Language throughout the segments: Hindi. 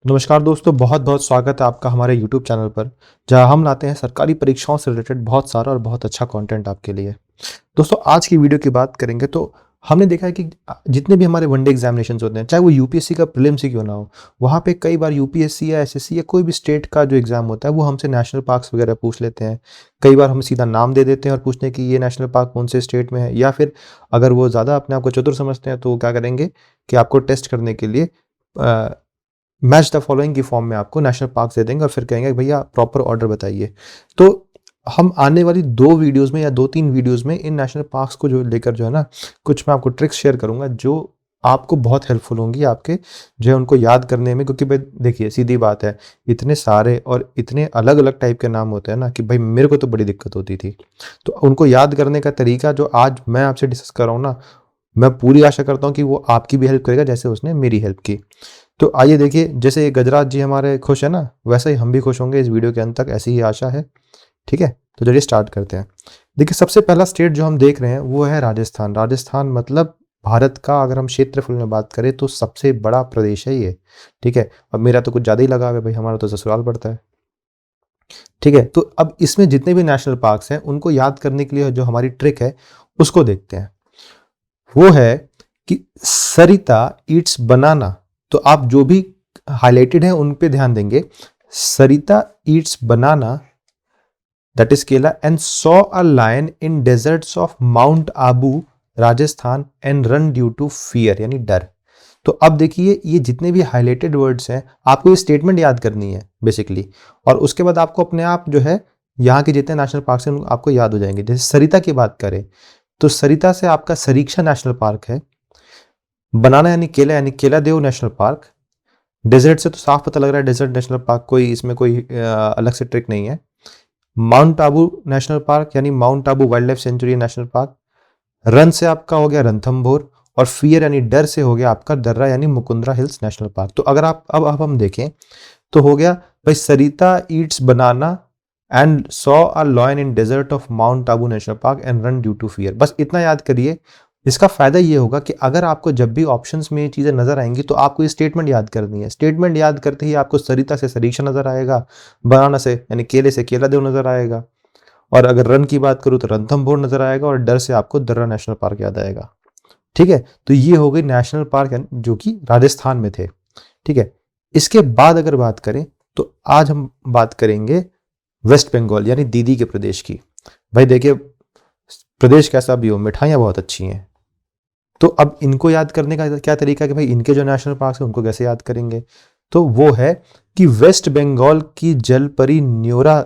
नमस्कार दोस्तों, बहुत बहुत स्वागत है आपका हमारे YouTube चैनल पर, जहां हम लाते हैं सरकारी परीक्षाओं से रिलेटेड बहुत सारा और बहुत अच्छा कंटेंट आपके लिए। दोस्तों, आज की वीडियो की बात करेंगे तो हमने देखा है कि जितने भी हमारे वनडे एग्जामिनेशंस होते हैं, चाहे वो यूपीएससी का प्रीलिम्स ही क्यों ना हो, वहाँ पे कई बार यूपीएससी या एसएससी या कोई भी स्टेट का जो एग्जाम होता है वो हमसे नेशनल पार्क्स वगैरह पूछ लेते हैं। कई बार हम सीधा नाम दे देते हैं और पूछते हैं कि ये नेशनल पार्क कौन से स्टेट में है, या फिर अगर वो ज़्यादा अपने आप को चतुर समझते हैं तो वो क्या करेंगे कि आपको टेस्ट करने के लिए मैच द फॉलोइंग की फॉर्म में आपको नेशनल पार्क दे देंगे और फिर कहेंगे भैया प्रॉपर ऑर्डर बताइए। तो हम आने वाली 2 वीडियोस में या 2-3 वीडियोस में इन नेशनल पार्क्स को जो लेकर जो है ना, कुछ मैं आपको ट्रिक्स शेयर करूँगा जो आपको बहुत हेल्पफुल होंगी आपके जो है उनको याद करने में। क्योंकि भाई देखिए, सीधी बात है, इतने सारे और इतने अलग-अलग टाइप के नाम होते हैं ना कि भाई मेरे को तो बड़ी दिक्कत होती थी। तो उनको याद करने का तरीका जो आज मैं आपसे डिस्कस कर रहा हूँ ना, मैं पूरी आशा करता हूँ कि वो आपकी भी हेल्प करेगा जैसे उसने मेरी हेल्प की। तो आइए देखिए, जैसे गजराज जी हमारे खुश है ना, वैसे ही हम भी खुश होंगे इस वीडियो के अंत तक, ऐसी ही आशा है। ठीक है? तो चलिए स्टार्ट करते हैं। देखिए, सबसे पहला स्टेट जो हम देख रहे हैं वो है राजस्थान। राजस्थान मतलब भारत का, अगर हम क्षेत्रफल में बात करें तो सबसे बड़ा प्रदेश है ये। ठीक है? अब मेरा तो कुछ ज़्यादा ही लगाव है भाई, हमारा तो ससुराल पड़ता है। ठीक है? तो अब इसमें जितने भी नेशनल पार्क्स हैं उनको याद करने के लिए जो हमारी ट्रिक है उसको देखते हैं। वो है कि सरिता ईट्स बनाना। तो आप जो भी हाइलाइटेड है उन पे ध्यान देंगे। Sarita eats banana, that is kela, and saw a lion in deserts of mount Abu Rajasthan and run due to fear, यानी डर। तो अब देखिए, ये जितने भी हाइलाइटेड वर्ड्स हैं आपको ये स्टेटमेंट याद करनी है बेसिकली, और उसके बाद आपको अपने आप जो है यहाँ के जितने नेशनल पार्क हैं आपको याद हो जाएंगे। जैसे सरिता की बात करें तो सरिता से आपका सरीक्षा नेशनल पार्क है। बनाना यानी केला देव नेशनल पार्क। डेजर्ट से तो साफ पता लग रहा है डेजर्ट नेशनल पार्क, कोई इसमें कोई अलग से ट्रिक नहीं है। माउंट आबू नेशनल पार्क यानी mount Abu wild life sanctuary national park. Run से आपका हो गया रणथंभौर, और फियर यानी डर से हो गया आपका दर्रा यानी मुकुंदरा हिल्स नेशनल पार्क। तो अगर आप अब हम देखें तो हो गया भाई, Sarita eats banana and saw a lion in desert of mount Abu national park and run due to fear. बस इतना याद करिए। इसका फायदा ये होगा कि अगर आपको जब भी ऑप्शंस में ये चीजें नजर आएंगी तो आपको ये स्टेटमेंट याद करनी है। स्टेटमेंट याद करते ही आपको सरिता से सरीक्षा नजर आएगा, बनाना से यानी केले से केला देव नजर आएगा, और अगर रन की बात करूँ तो रणथंभौर नजर आएगा, और डर से आपको दर्रा नेशनल पार्क याद आएगा। ठीक है? तो ये हो गई नेशनल पार्क जो कि राजस्थान में थे। ठीक है? इसके बाद अगर बात करें तो आज हम बात करेंगे वेस्ट बंगाल यानी दीदी के प्रदेश की। भाई देखिए, प्रदेश कैसा भी हो, मिठाइयाँ बहुत अच्छी हैं। तो अब इनको याद करने का क्या तरीका है कि भाई इनके जो नेशनल पार्क है उनको कैसे याद करेंगे। तो वो है कि वेस्ट बंगाल की जलपरी न्योरा,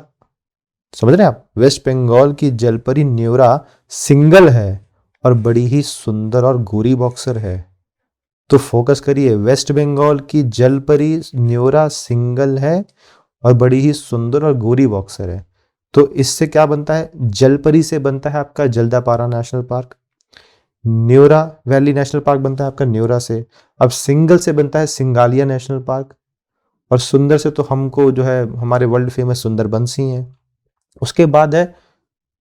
समझ रहे हैं आप, वेस्ट बंगाल की जलपरी न्योरा सिंगल है और बड़ी ही सुंदर और गोरी बॉक्सर है। तो फोकस करिए, वेस्ट बंगाल की जलपरी न्योरा सिंगल है और बड़ी ही सुंदर और गोरी बॉक्सर है। तो इससे क्या बनता है, जलपरी से बनता है आपका Jaldapara national park, Neora valley national park बनता है आपका न्योरा से, अब सिंगल से बनता है सिंगालिया नेशनल पार्क, और सुंदर से तो हमको जो है हमारे वर्ल्ड फेमस सुंदरबंस ही हैं। उसके बाद है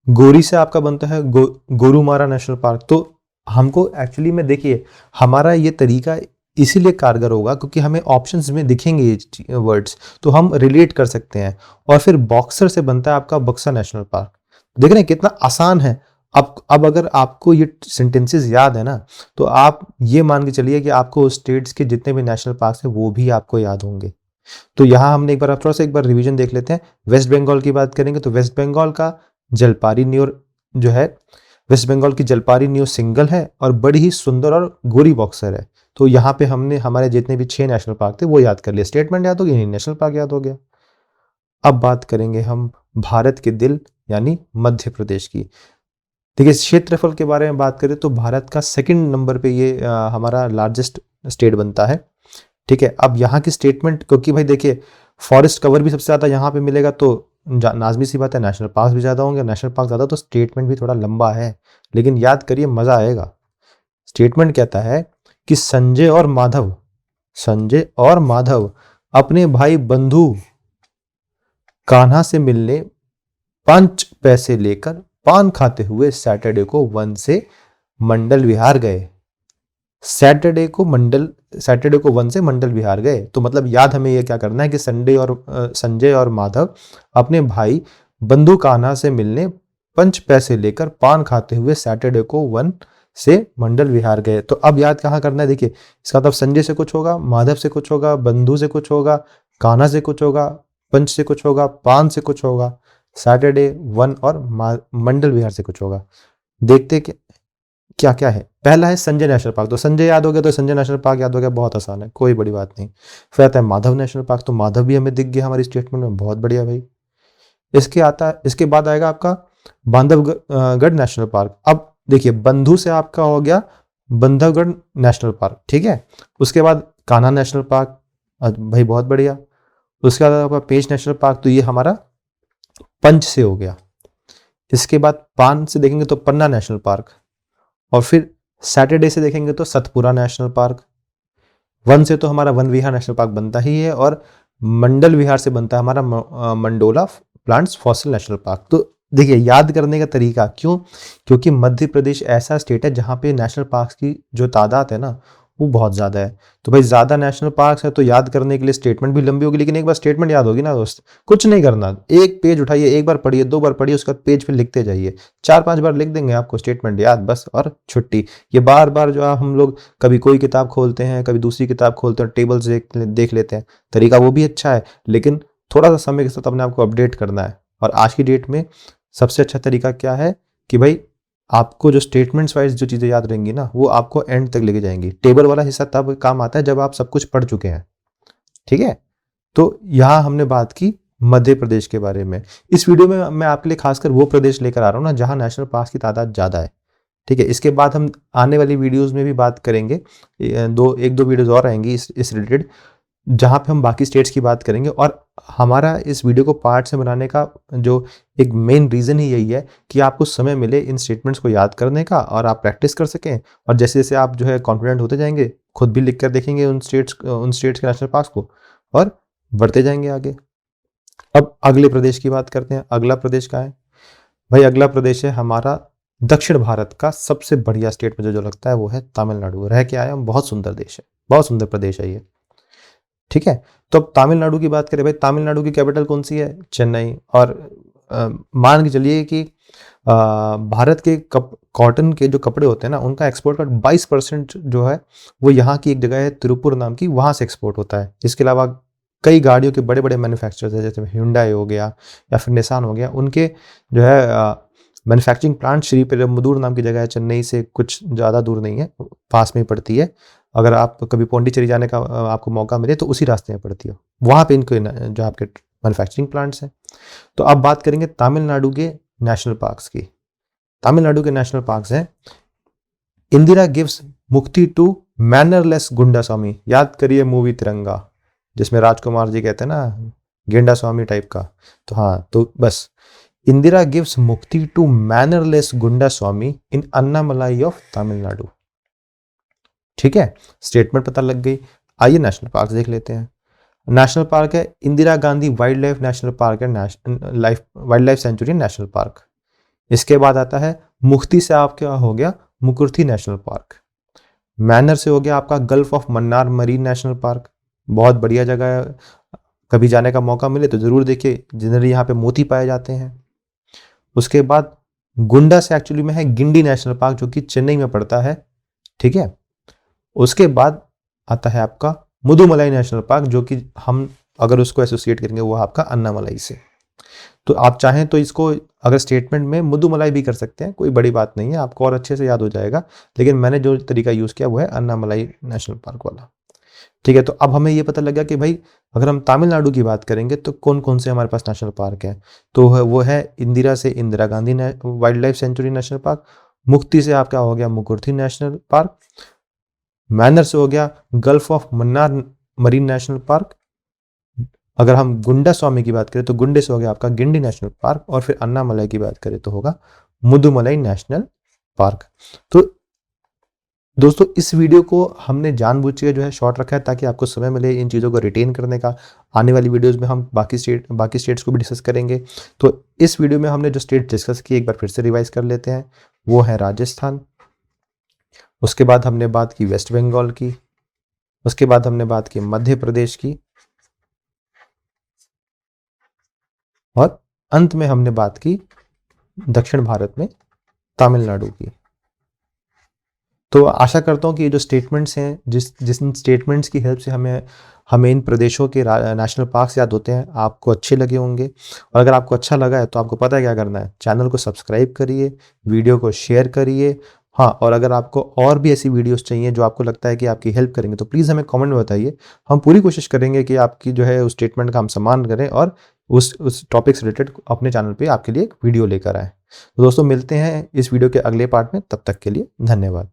गोरी से आपका बनता है गोरुमारा नेशनल पार्क। तो हमको एक्चुअली में देखिए, हमारा ये तरीका इसीलिए कारगर होगा क्योंकि हमें ऑप्शंस में दिखेंगे ये वर्ड्स, तो हम रिलेट कर सकते हैं। और फिर बॉक्सर से बनता है आपका बक्सा नेशनल पार्क। देख रहे हैं कितना आसान है। अब अगर आपको ये सेंटेंसेस याद है ना, तो आप ये मान के चलिए कि आपको स्टेट्स के जितने भी नेशनल पार्क हैं वो भी आपको याद होंगे। तो यहाँ हमने एक बार थोड़ा सा एक बार रिवीजन देख लेते हैं। वेस्ट बंगाल की बात करेंगे तो वेस्ट बंगाल का जलपारी न्योर जो है, वेस्ट बंगाल की जलपारी न्योर सिंगल है और बड़ी ही सुंदर और गोरी बॉक्सर है। तो यहाँ पे हमने हमारे जितने भी 6 नेशनल पार्क थे वो याद कर लिए। स्टेटमेंट याद हो गया, नेशनल पार्क याद हो गया। अब बात करेंगे हम भारत के दिल यानी मध्य प्रदेश की। देखिए, क्षेत्रफल के बारे में बात करें तो भारत का सेकंड नंबर पे ये हमारा लार्जेस्ट स्टेट बनता है। ठीक है? अब यहाँ की स्टेटमेंट, क्योंकि भाई देखिए फॉरेस्ट कवर भी सबसे ज़्यादा यहाँ पे मिलेगा, तो नाजमी सी बात है नेशनल पार्क भी ज़्यादा होंगे। नेशनल पार्क ज़्यादा तो स्टेटमेंट भी थोड़ा लंबा है, लेकिन याद करिए मज़ा आएगा। स्टेटमेंट कहता है कि संजय और माधव अपने भाई बंधु कान्हा से मिलने 5 पैसे लेकर पान खाते हुए सैटरडे को वन से मंडल विहार गए। सैटरडे को मंडल सैटरडे को 1 से मंडल विहार गए। तो मतलब याद हमें ये क्या करना है कि संजय और माधव अपने भाई बंधु कान्हा से मिलने 5 पैसे लेकर पान खाते हुए सैटरडे को 1 से मंडल विहार गए। तो अब याद कहाँ करना है, देखिए इसका मतलब संजय से कुछ होगा, माधव से कुछ होगा, बंधु से कुछ होगा, कान्हा से कुछ होगा, पंच से कुछ होगा, पान से कुछ होगा, सैटरडे 1 और मंडल विहार से कुछ होगा। देखते कि क्या क्या है। पहला है संजय नेशनल पार्क, तो संजय याद हो गया तो संजय नेशनल पार्क याद हो गया, बहुत आसान है, कोई बड़ी बात नहीं। फिर आता है माधव नेशनल पार्क, तो माधव भी हमें दिख गया हमारी स्टेटमेंट में, बहुत बढ़िया भाई। इसके बाद आएगा आपका बांधवगढ़ नेशनल पार्क। अब देखिए बंधु से आपका हो गया बांधवगढ़ नेशनल पार्क, ठीक है। उसके बाद कान्हा नेशनल पार्क, भाई बहुत बढ़िया। उसके बाद आपका पेंच नेशनल पार्क, तो ये हमारा पंच से हो गया। इसके बाद पान से देखेंगे तो पन्ना नेशनल पार्क, और फिर सैटरडे से देखेंगे तो सतपुरा नेशनल पार्क। 1 से तो हमारा वन विहार नेशनल पार्क बनता ही है, और मंडल विहार से बनता है हमारा Mandola plants fossil national park. तो देखिए याद करने का तरीका क्यों, क्योंकि मध्य प्रदेश ऐसा स्टेट है जहाँ पे नेशनल पार्क्स की जो तादाद है ना वो बहुत ज़्यादा है। तो भाई ज़्यादा नेशनल पार्क्स है तो याद करने के लिए स्टेटमेंट भी लंबी होगी, लेकिन एक बार स्टेटमेंट याद होगी ना दोस्त, कुछ नहीं करना, एक पेज उठाइए, एक बार पढ़िए, 2 बार पढ़िए, उसका पेज फिर लिखते जाइए, 4-5 बार लिख देंगे आपको स्टेटमेंट याद, बस और छुट्टी। ये बार बार जो हम लोग कभी कोई किताब खोलते हैं, कभी दूसरी किताब खोलते हैं, टेबल्स देख लेते हैं, तरीका वो भी अच्छा है, लेकिन थोड़ा सा समय के साथ अपने आपको अपडेट करना है। और आज की डेट में सबसे अच्छा तरीका क्या है कि भाई आपको जो स्टेटमेंट्स वाइज जो चीज़ें याद रहेंगी ना वो आपको एंड तक लेके जाएंगी। टेबल वाला हिस्सा तब काम आता है जब आप सब कुछ पढ़ चुके हैं, ठीक है। तो यहाँ हमने बात की मध्य प्रदेश के बारे में। इस वीडियो में मैं आपके लिए खासकर वो प्रदेश लेकर आ रहा हूँ ना जहाँ नेशनल पार्क की तादाद ज़्यादा है, ठीक है। इसके बाद हम आने वाली वीडियोज़ में भी बात करेंगे, एक दो वीडियोज़ और आएंगी इस रिलेटेड, जहाँ पे हम बाकी स्टेट्स की बात करेंगे। और हमारा इस वीडियो को पार्ट से बनाने का जो एक मेन रीज़न ही यही है कि आपको समय मिले इन स्टेटमेंट्स को याद करने का और आप प्रैक्टिस कर सकें, और जैसे जैसे आप जो है कॉन्फिडेंट होते जाएंगे, खुद भी लिख कर देखेंगे उन स्टेट्स के नेशनल पार्क्स को, और बढ़ते जाएंगे आगे। अब अगले प्रदेश की बात करते हैं। अगला प्रदेश का है भाई, अगला प्रदेश है हमारा दक्षिण भारत का सबसे बढ़िया स्टेट मुझे जो लगता है वो है तमिलनाडु। रह के आया हम, बहुत सुंदर देश है, बहुत सुंदर प्रदेश है ये, ठीक है। तो अब तमिलनाडु की बात करें भाई, तमिलनाडु की कैपिटल कौन सी है, चेन्नई। और मान के चलिए कि भारत के कॉटन के जो कपड़े होते हैं ना उनका एक्सपोर्ट का 22% जो है वो यहाँ की एक जगह है तिरुपुर नाम की, वहाँ से एक्सपोर्ट होता है। इसके अलावा कई गाड़ियों के बड़े बड़े मैन्युफैक्चरर्स हैं, जैसे hyundai हो गया या फिर निसान हो गया, उनके जो है मैन्युफैक्चरिंग प्लांट श्री पेरुम्बदूर नाम की जगह है, चेन्नई से कुछ ज़्यादा दूर नहीं है, पास में ही पड़ती है। अगर आप कभी पौंडीचेरी जाने का आपको मौका मिले तो उसी रास्ते में पड़ती है, वहाँ पे इनके जो आपके मैन्युफैक्चरिंग प्लांट्स हैं। तो अब बात करेंगे तमिलनाडु के नेशनल पार्क्स की। तमिलनाडु के नेशनल पार्क्स हैं इंदिरा गिव्स मुक्ति टू मैनरलेस गुंडा स्वामी। याद करिए मूवी तिरंगा, जिसमें राजकुमार जी कहते हैं ना गेंडा स्वामी टाइप का, तो हाँ, तो बस इंदिरा गिव्स मुक्ति टू मैनरलेस गुंडा स्वामी इन अन्नामलाई ऑफ तमिलनाडु, ठीक है। स्टेटमेंट पता लग गई। आइए नेशनल पार्क देख लेते हैं। नेशनल पार्क है Indira Gandhi wild life national park है, wild life sanctuary national park. इसके बाद आता है मुक्ति से आपका हो गया मुकुर्थी नेशनल पार्क। मैनर से हो गया आपका gulf of Mannar marine national park, बहुत बढ़िया जगह है, कभी जाने का मौका मिले तो जरूर देखिए, जनरली यहाँ पे मोती पाए जाते हैं। उसके बाद गुंडा से एक्चुअली में है गिंडी नेशनल पार्क जो कि चेन्नई में पड़ता है, ठीक है। उसके बाद आता है आपका मुदुमलाई नेशनल पार्क, जो कि हम अगर उसको एसोसिएट करेंगे वो आपका अन्नामलाई से। तो आप चाहें तो इसको अगर स्टेटमेंट में मुदुमलाई भी कर सकते हैं, कोई बड़ी बात नहीं है, आपको और अच्छे से याद हो जाएगा, लेकिन मैंने जो तरीका यूज़ किया वो है अन्नामलाई नेशनल पार्क वाला, ठीक है। तो अब हमें ये पता लग गया कि भाई अगर हम तमिलनाडु की बात करेंगे तो कौन कौन से हमारे पास नेशनल पार्क हैं। तो वो है इंदिरा से Indira Gandhi wild life sanctuary national park, मुक्ति से आपका हो गया मुकुर्थी नेशनल पार्क, मैनर से हो गया gulf of Mannar marine national park, अगर हम गुंडा स्वामी की बात करें तो गुंडे से हो गया आपका गिंडी नेशनल पार्क, और फिर अन्नामलाई की बात करें तो होगा मुदुमलाई नेशनल पार्क। तो दोस्तों इस वीडियो को हमने जानबूझ के जो है शॉर्ट रखा है ताकि आपको समय मिले इन चीज़ों को रिटेन करने का। आने वाली वीडियोस में हम बाकी स्टेट्स को भी डिस्कस करेंगे। तो इस वीडियो में हमने जो स्टेट डिस्कस की एक बार फिर से रिवाइज कर लेते हैं। वो है राजस्थान, उसके बाद हमने बात की वेस्ट बंगाल की, उसके बाद हमने बात की मध्य प्रदेश की, और अंत में हमने बात की दक्षिण भारत में तमिलनाडु की। तो आशा करता हूँ कि ये जो स्टेटमेंट्स हैं, जिन स्टेटमेंट्स की हेल्प से हमें इन प्रदेशों के नेशनल पार्क्स याद होते हैं, आपको अच्छे लगे होंगे। और अगर आपको अच्छा लगा है तो आपको पता है क्या करना है, चैनल को सब्सक्राइब करिए, वीडियो को शेयर करिए। हाँ, और अगर आपको और भी ऐसी वीडियोस चाहिए जो आपको लगता है कि आपकी हेल्प करेंगे, तो प्लीज़ हमें कमेंट में बताइए। हम पूरी कोशिश करेंगे कि आपकी जो है उस स्टेटमेंट का हम सम्मान करें और उस टॉपिक से रिलेटेड अपने चैनल पे आपके लिए एक वीडियो लेकर आएँ। तो दोस्तों, मिलते हैं इस वीडियो के अगले पार्ट में, तब तक के लिए धन्यवाद।